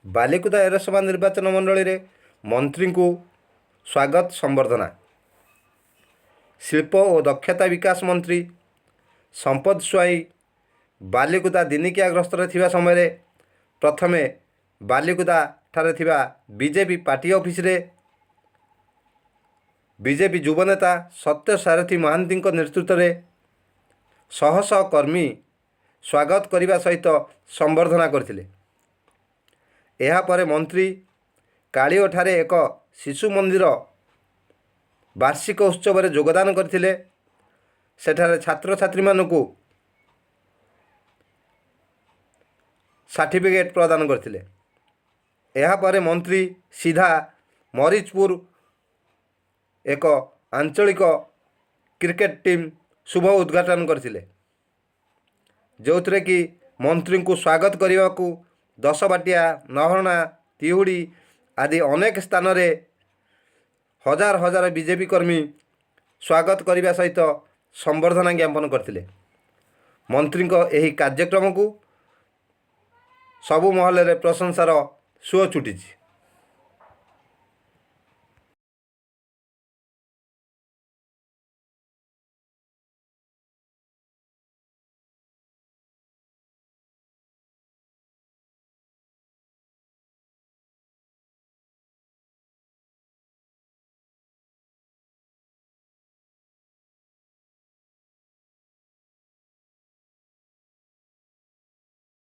ବାଲିକୁଦା ଏରସମା ନିର୍ବାଚନ ମଣ୍ଡଳୀରେ ମନ୍ତ୍ରୀଙ୍କୁ ସ୍ୱାଗତ ସମ୍ବର୍ଦ୍ଧନା। ଶିଳ୍ପ ଓ ଦକ୍ଷତା ବିକାଶ ମନ୍ତ୍ରୀ ସମ୍ପଦ ସ୍ୱାଇଁ ବାଲିକୁଦା ଦିନିକିଆ ଗସ୍ତରେ ଥିବା ସମୟରେ ପ୍ରଥମେ ବାଲିକୁଦା ଠାରେ ଥିବା ବିଜେପି ପାର୍ଟି ଅଫିସରେ ବିଜେପି ଯୁବନେତା ସତ୍ୟ ସାରଥୀ ମହାନ୍ତିଙ୍କ ନେତୃତ୍ୱରେ ଶହ ଶହ କର୍ମୀ ସ୍ୱାଗତ କରିବା ସହିତ ସମ୍ବର୍ଦ୍ଧନା କରିଥିଲେ। ଏହାପରେ ମନ୍ତ୍ରୀ କାଳିଓଠାରେ ଏକ ଶିଶୁ ମନ୍ଦିର ବାର୍ଷିକ ଉତ୍ସବରେ ଯୋଗଦାନ କରିଥିଲେ। ସେଠାରେ ଛାତ୍ରଛାତ୍ରୀମାନଙ୍କୁ ସାର୍ଟିଫିକେଟ୍ ପ୍ରଦାନ କରିଥିଲେ। ଏହାପରେ ମନ୍ତ୍ରୀ ସିଧା ମରିଚପୁର ଏକ ଆଞ୍ଚଳିକ କ୍ରିକେଟ ଟିମ୍ ଶୁଭ ଉଦ୍ଘାଟନ କରିଥିଲେ, ଯେଉଁଥିରେ କି ମନ୍ତ୍ରୀଙ୍କୁ ସ୍ୱାଗତ କରିବାକୁ ଦଶବାଟିଆ, ନହଣା, ତିହୁଡ଼ି ଆଦି ଅନେକ ସ୍ଥାନରେ ହଜାର ହଜାର ବିଜେପି କର୍ମୀ ସ୍ୱାଗତ କରିବା ସହିତ ସମ୍ବର୍ଦ୍ଧନା ଜ୍ଞାପନ କରିଥିଲେ। ମନ୍ତ୍ରୀଙ୍କ ଏହି କାର୍ଯ୍ୟକ୍ରମକୁ ସବୁ ମହଲରେ ପ୍ରଶଂସାର ସୁଅ ଛୁଟିଛି।